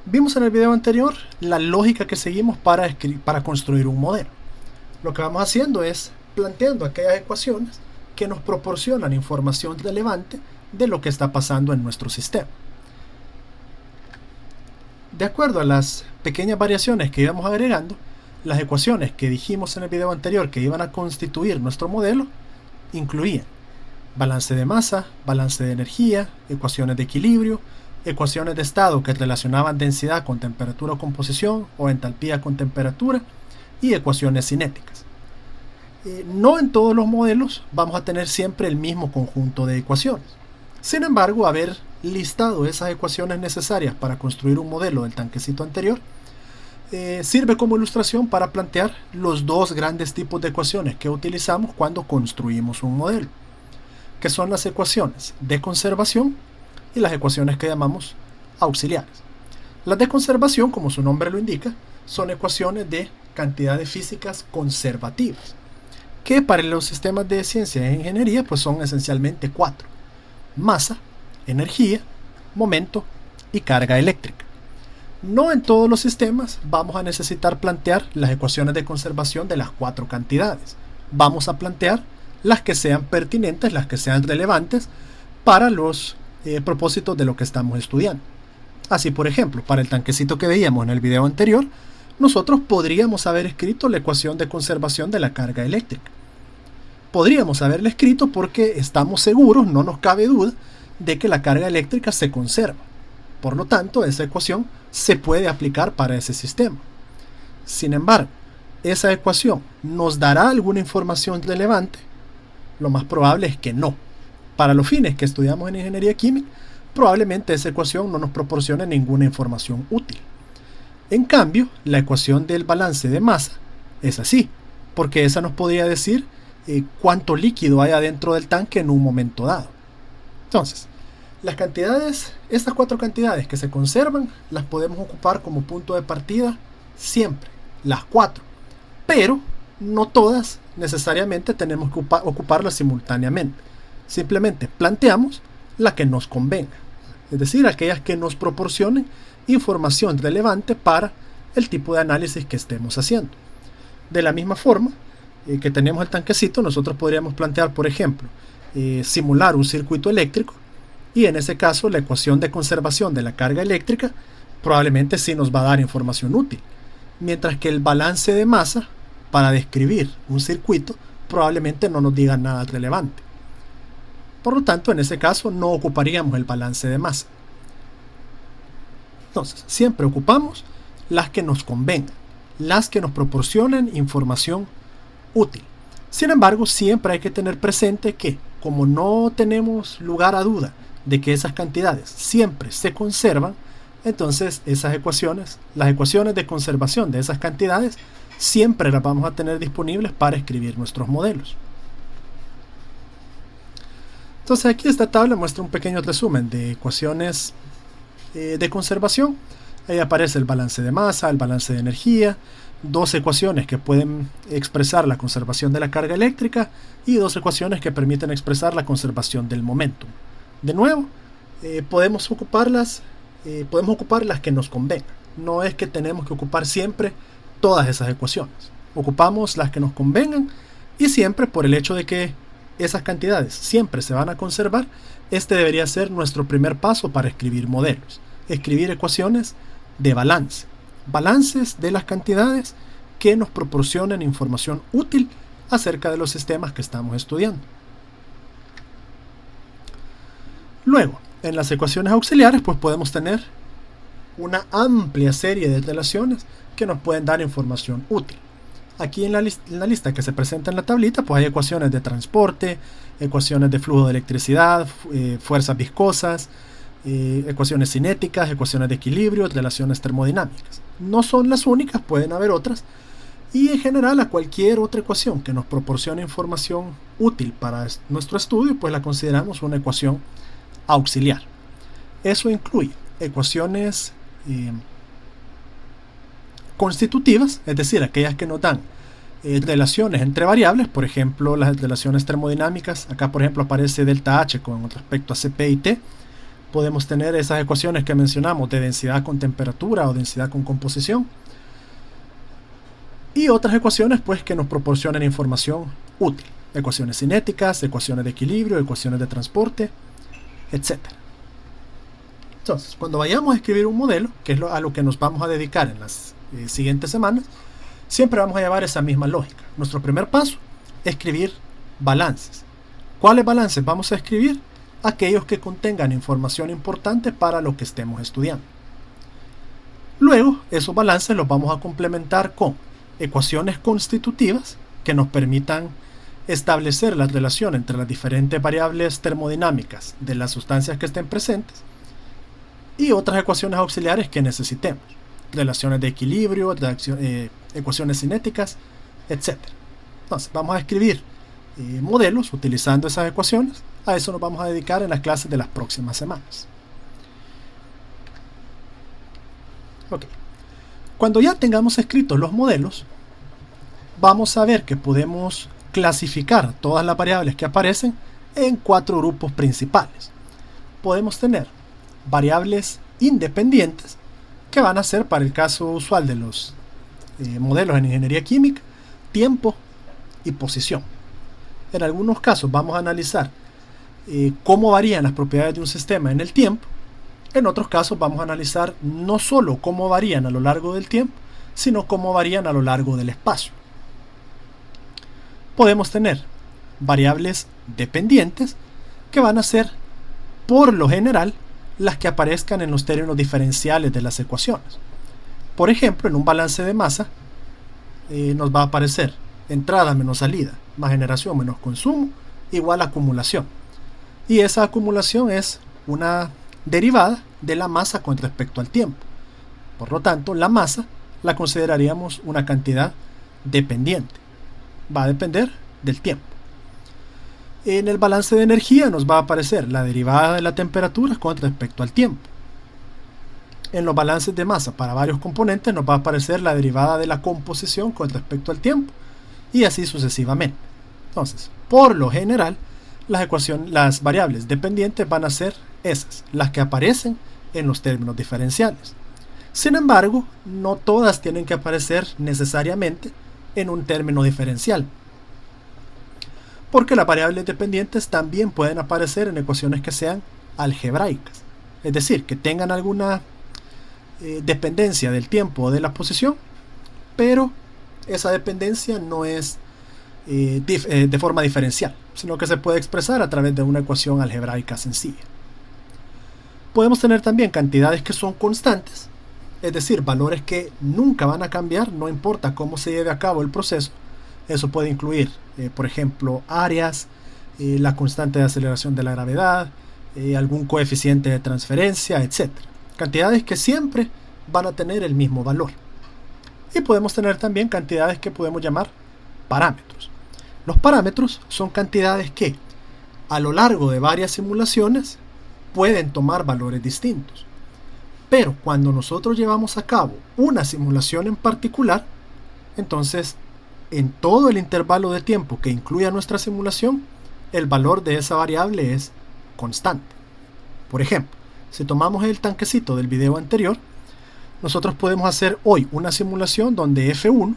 Vimos en el video anterior la lógica que seguimos para construir un modelo. Lo que vamos haciendo es planteando aquellas ecuaciones que nos proporcionan información relevante de lo que está pasando en nuestro sistema. De acuerdo a las pequeñas variaciones que íbamos agregando, las ecuaciones que dijimos en el video anterior que iban a constituir nuestro modelo incluían balance de masa, balance de energía, ecuaciones de equilibrio, ecuaciones de estado que relacionaban densidad con temperatura o composición o entalpía con temperatura y ecuaciones cinéticas. No en todos los modelos vamos a tener siempre el mismo conjunto de ecuaciones. Sin embargo, haber listado esas ecuaciones necesarias para construir un modelo del tanquecito anterior sirve como ilustración para plantear los dos grandes tipos de ecuaciones que utilizamos cuando construimos un modelo, que son las ecuaciones de conservación y las ecuaciones que llamamos auxiliares. Las de conservación, como su nombre lo indica, son ecuaciones de cantidades físicas conservativas, que para los sistemas de ciencia e ingeniería pues son esencialmente cuatro: masa, energía, momento y carga eléctrica. No en todos los sistemas vamos a necesitar plantear las ecuaciones de conservación de las cuatro cantidades. Vamos a plantear las que sean pertinentes, las que sean relevantes para los propósitos de lo que estamos estudiando. Así, por ejemplo, para el tanquecito que veíamos en el video anterior, nosotros podríamos haber escrito la ecuación de conservación de la carga eléctrica. Podríamos haberla escrito porque estamos seguros, no nos cabe duda, de que la carga eléctrica se conserva. Por lo tanto, esa ecuación se puede aplicar para ese sistema. Sin embargo, ¿esa ecuación nos dará alguna información relevante? Lo más probable es que no. Para los fines que estudiamos en ingeniería química, probablemente esa ecuación no nos proporcione ninguna información útil. En cambio, la ecuación del balance de masa es así, porque esa nos podría decir cuánto líquido hay adentro del tanque en un momento dado. Entonces, las cantidades, estas cuatro cantidades que se conservan, las podemos ocupar como punto de partida siempre, las cuatro, pero no todas necesariamente tenemos que ocuparlas simultáneamente. Simplemente planteamos la que nos convenga, es decir, aquellas que nos proporcionen información relevante para el tipo de análisis que estemos haciendo. De la misma forma que tenemos el tanquecito, nosotros podríamos plantear, por ejemplo, simular un circuito eléctrico, y en ese caso la ecuación de conservación de la carga eléctrica probablemente sí nos va a dar información útil, mientras que el balance de masa para describir un circuito probablemente no nos diga nada relevante. Por lo tanto, en ese caso no ocuparíamos el balance de masa. Entonces, siempre ocupamos las que nos convengan, las que nos proporcionen información útil. Sin embargo, siempre hay que tener presente que, como no tenemos lugar a duda de que esas cantidades siempre se conservan, entonces esas ecuaciones, las ecuaciones de conservación de esas cantidades, siempre las vamos a tener disponibles para escribir nuestros modelos. Entonces aquí esta tabla muestra un pequeño resumen de ecuaciones de conservación. Ahí aparece el balance de masa, el balance de energía, dos ecuaciones que pueden expresar la conservación de la carga eléctrica y dos ecuaciones que permiten expresar la conservación del momentum. De nuevo, podemos ocupar las que nos convengan. No es que tenemos que ocupar siempre todas esas ecuaciones. Ocupamos las que nos convengan y siempre, por el hecho de que esas cantidades siempre se van a conservar, este debería ser nuestro primer paso para escribir modelos. Escribir ecuaciones de balance. Balances de las cantidades que nos proporcionen información útil acerca de los sistemas que estamos estudiando. Luego, en las ecuaciones auxiliares, pues podemos tener una amplia serie de relaciones que nos pueden dar información útil. Aquí en la lista que se presenta en la tablita, pues hay ecuaciones de transporte, ecuaciones de flujo de electricidad, fuerzas viscosas, ecuaciones cinéticas, ecuaciones de equilibrio, relaciones termodinámicas. No son las únicas, pueden haber otras. Y en general, a cualquier otra ecuación que nos proporcione información útil para nuestro estudio, pues la consideramos una ecuación auxiliar. Eso incluye ecuaciones constitutivas, es decir, aquellas que nos dan relaciones entre variables, por ejemplo, las relaciones termodinámicas. Acá, por ejemplo, aparece delta H con respecto a Cp y T. Podemos tener esas ecuaciones que mencionamos de densidad con temperatura o densidad con composición. Y otras ecuaciones pues que nos proporcionen información útil. Ecuaciones cinéticas, ecuaciones de equilibrio, ecuaciones de transporte, etc. Entonces, cuando vayamos a escribir un modelo, que es a lo que nos vamos a dedicar en las siguientes semanas, siempre vamos a llevar esa misma lógica. Nuestro primer paso, escribir balances. ¿Cuáles balances vamos a escribir? Aquellos que contengan información importante para lo que estemos estudiando. Luego, esos balances los vamos a complementar con ecuaciones constitutivas que nos permitan establecer la relación entre las diferentes variables termodinámicas de las sustancias que estén presentes y otras ecuaciones auxiliares que necesitemos, relaciones de equilibrio, ecuaciones cinéticas, etc. Entonces, vamos a escribir modelos utilizando esas ecuaciones. A eso nos vamos a dedicar en las clases de las próximas semanas. Ok. Cuando ya tengamos escritos los modelos, vamos a ver que podemos clasificar todas las variables que aparecen en 4 grupos principales. Podemos tener variables independientes, que van a ser, para el caso usual de los modelos en ingeniería química, tiempo y posición. En algunos casos vamos a analizar cómo varían las propiedades de un sistema en el tiempo. En otros casos vamos a analizar no solo cómo varían a lo largo del tiempo, sino cómo varían a lo largo del espacio. Podemos tener variables dependientes, que van a ser, por lo general, las que aparezcan en los términos diferenciales de las ecuaciones. Por ejemplo, en un balance de masa nos va a aparecer entrada menos salida, más generación menos consumo, igual a acumulación. Y esa acumulación es una derivada de la masa con respecto al tiempo. Por lo tanto, la masa la consideraríamos una cantidad dependiente. Va a depender del tiempo. En el balance de energía nos va a aparecer la derivada de la temperatura con respecto al tiempo. En los balances de masa para varios componentes nos va a aparecer la derivada de la composición con respecto al tiempo, y así sucesivamente. Entonces, por lo general, las variables dependientes van a ser esas, las que aparecen en los términos diferenciales. Sin embargo, no todas tienen que aparecer necesariamente en un término diferencial, porque las variables dependientes también pueden aparecer en ecuaciones que sean algebraicas, es decir, que tengan alguna dependencia del tiempo o de la posición, pero esa dependencia no es de forma diferencial, sino que se puede expresar a través de una ecuación algebraica sencilla. Podemos tener también cantidades que son constantes, es decir, valores que nunca van a cambiar, no importa cómo se lleve a cabo el proceso. Eso puede incluir, por ejemplo, áreas, la constante de aceleración de la gravedad, algún coeficiente de transferencia, etc. Cantidades que siempre van a tener el mismo valor. Y podemos tener también cantidades que podemos llamar parámetros. Los parámetros son cantidades que, a lo largo de varias simulaciones, pueden tomar valores distintos. Pero cuando nosotros llevamos a cabo una simulación en particular, entonces, en todo el intervalo de tiempo que incluya nuestra simulación, el valor de esa variable es constante. Por ejemplo, si tomamos el tanquecito del video anterior, nosotros podemos hacer hoy una simulación donde F1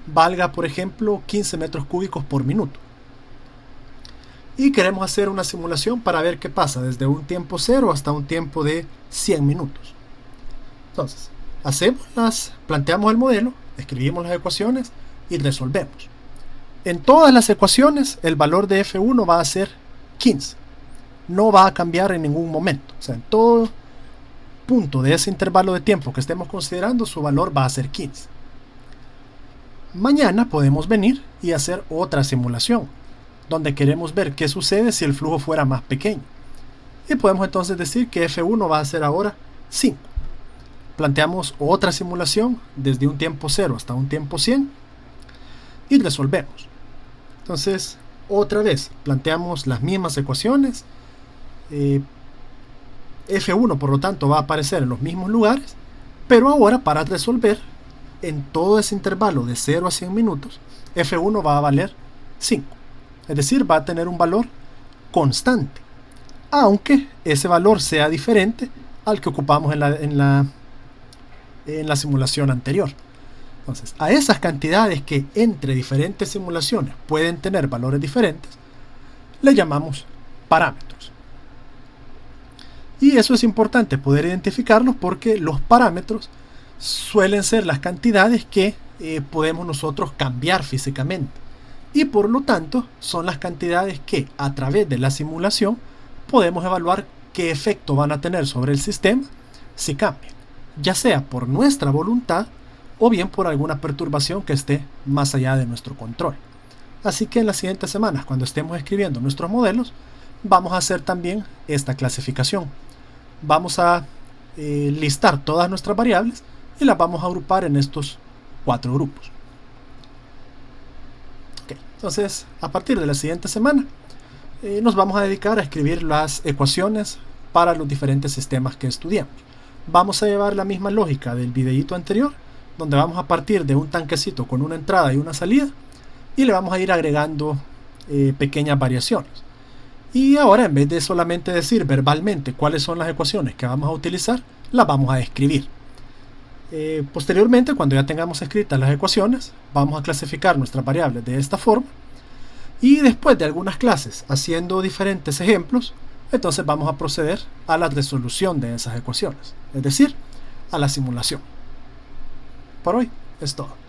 valga, por ejemplo, 15 metros cúbicos por minuto. Y queremos hacer una simulación para ver qué pasa desde un tiempo 0 hasta un tiempo de 100 minutos. Entonces, planteamos el modelo, escribimos las ecuaciones y resolvemos. En todas las ecuaciones el valor de F1 va a ser 15. No va a cambiar en ningún momento. O sea, en todo punto de ese intervalo de tiempo que estemos considerando, su valor va a ser 15. Mañana podemos venir y hacer otra simulación, donde queremos ver qué sucede si el flujo fuera más pequeño. Y podemos entonces decir que F1 va a ser ahora 5. Planteamos otra simulación desde un tiempo 0 hasta un tiempo 100 y resolvemos. Entonces, otra vez planteamos las mismas ecuaciones. F1 por lo tanto va a aparecer en los mismos lugares, pero ahora para resolver en todo ese intervalo de 0 a 100 minutos, F1 va a valer 5. Es decir, va a tener un valor constante. aunque ese valor sea diferente al que ocupamos en la simulación anterior. Entonces, a esas cantidades que entre diferentes simulaciones pueden tener valores diferentes, le llamamos parámetros. Y eso es importante poder identificarlos porque los parámetros suelen ser las cantidades que podemos nosotros cambiar físicamente. Y por lo tanto, son las cantidades que a través de la simulación podemos evaluar qué efecto van a tener sobre el sistema si cambian, ya sea por nuestra voluntad o bien por alguna perturbación que esté más allá de nuestro control. Así que en las siguientes semanas, cuando estemos escribiendo nuestros modelos, vamos a hacer también esta clasificación. Vamos a listar todas nuestras variables y las vamos a agrupar en estos 4 grupos. Okay. Entonces, a partir de la siguiente semana, nos vamos a dedicar a escribir las ecuaciones para los diferentes sistemas que estudiamos. Vamos a llevar la misma lógica del videíto anterior, donde vamos a partir de un tanquecito con una entrada y una salida y le vamos a ir agregando pequeñas variaciones. Y ahora, en vez de solamente decir verbalmente cuáles son las ecuaciones que vamos a utilizar, las vamos a escribir. Posteriormente, cuando ya tengamos escritas las ecuaciones, vamos a clasificar nuestras variables de esta forma. Y después de algunas clases haciendo diferentes ejemplos, entonces vamos a proceder a la resolución de esas ecuaciones, es decir, a la simulación. Por hoy es todo.